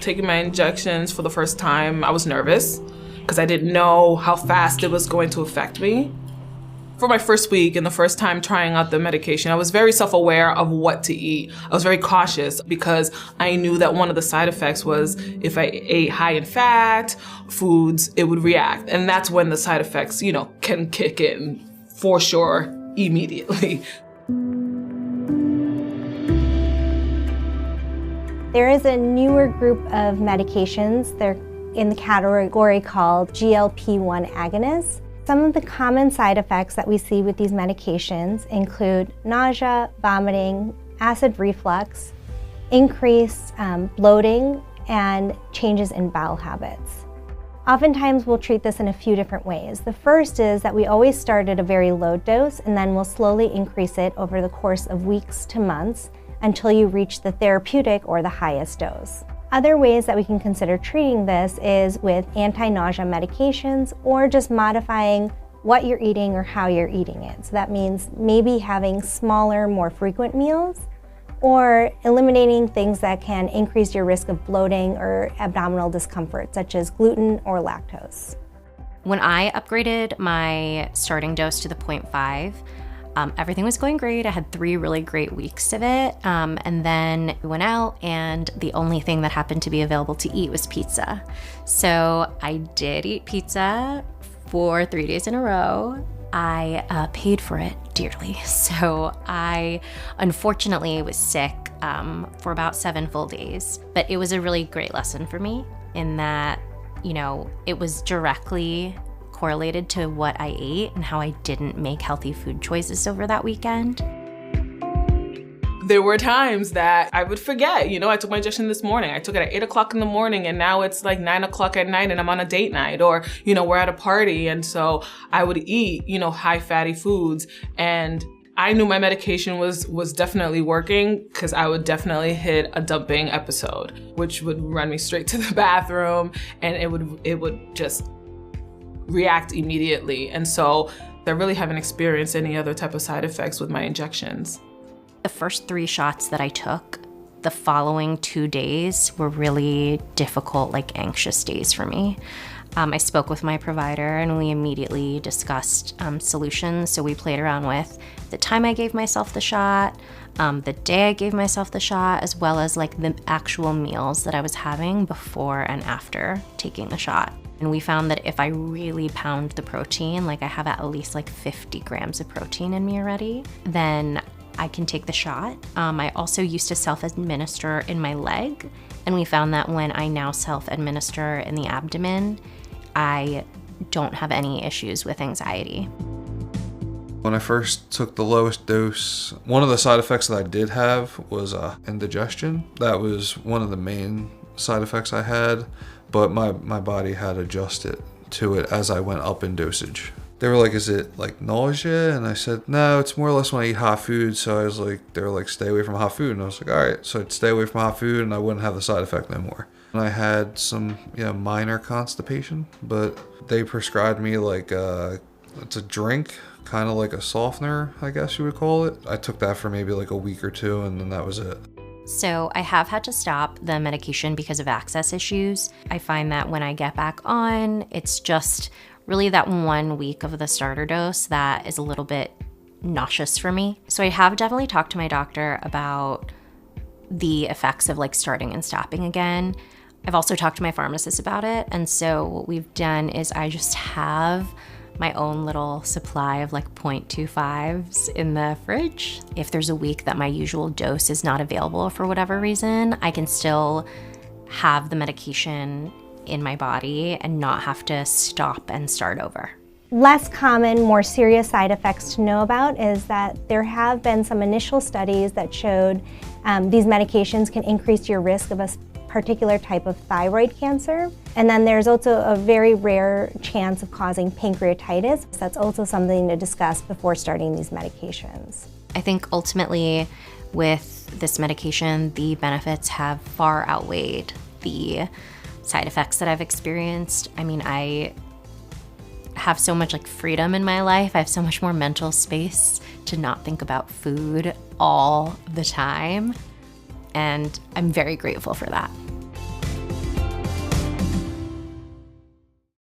taking my injections for the first time, I was nervous because I didn't know how fast it was going to affect me. For my first week and the first time trying out the medication, I was very self-aware of what to eat. I was very cautious because I knew that one of the side effects was if I ate high in fat foods, it would react. And that's when the side effects, can kick in for sure immediately. There is a newer group of medications. They're in the category called GLP-1 agonists. Some of the common side effects that we see with these medications include nausea, vomiting, acid reflux, increased bloating, and changes in bowel habits. Oftentimes we'll treat this in a few different ways. The first is that we always start at a very low dose and then we'll slowly increase it over the course of weeks to months until you reach the therapeutic or the highest dose. Other ways that we can consider treating this is with anti-nausea medications or just modifying what you're eating or how you're eating it. So that means maybe having smaller, more frequent meals or eliminating things that can increase your risk of bloating or abdominal discomfort, such as gluten or lactose. When I upgraded my starting dose to the 0.5, everything was going great. I had 3 really great weeks of it. And then we went out and the only thing that happened to be available to eat was pizza. So I did eat pizza for 3 days in a row. I paid for it dearly. So I unfortunately was sick for about 7 full days. But it was a really great lesson for me in that, it was directly correlated to what I ate and how I didn't make healthy food choices over that weekend. There were times that I would forget, I took my injection this morning. I took it at 8 o'clock in the morning and now it's like 9 o'clock at night and I'm on a date night or, we're at a party. And so I would eat, high fatty foods. And I knew my medication was definitely working because I would definitely hit a dumping episode, which would run me straight to the bathroom and it would just react immediately. And so I really haven't experienced any other type of side effects with my injections. The first 3 shots that I took, the following 2 days were really difficult, anxious days for me. I spoke with my provider and we immediately discussed solutions. So we played around with the time I gave myself the shot, the day I gave myself the shot, as well as the actual meals that I was having before and after taking the shot. And we found that if I really pound the protein, I have at least 50 grams of protein in me already, then I can take the shot. I also used to self-administer in my leg, and we found that when I now self-administer in the abdomen, I don't have any issues with anxiety. When I first took the lowest dose, one of the side effects that I did have was indigestion. That was one of the main side effects I had, but my body had adjusted to it as I went up in dosage. They were like, is it nausea? And I said, no, it's more or less when I eat hot food. So I was they were like, stay away from hot food. And I was like, all right. So I'd stay away from hot food and I wouldn't have the side effect no more. And I had some minor constipation, but they prescribed me it's a drink, kind of like a softener, I guess you would call it. I took that for maybe a week or 2 and then that was it. So I have had to stop the medication because of access issues. I find that when I get back on, it's just really that 1 week of the starter dose that is a little bit nauseous for me. So I have definitely talked to my doctor about the effects of starting and stopping again. I've also talked to my pharmacist about it. And so what we've done is I just have my own little supply of 0.25s in the fridge. If there's a week that my usual dose is not available for whatever reason, I can still have the medication in my body and not have to stop and start over. Less common, more serious side effects to know about is that there have been some initial studies that showed these medications can increase your risk of a particular type of thyroid cancer. And then there's also a very rare chance of causing pancreatitis. So that's also something to discuss before starting these medications. I think ultimately with this medication, the benefits have far outweighed the side effects that I've experienced. I mean, I have so much freedom in my life. I have so much more mental space to not think about food all the time. And I'm very grateful for that.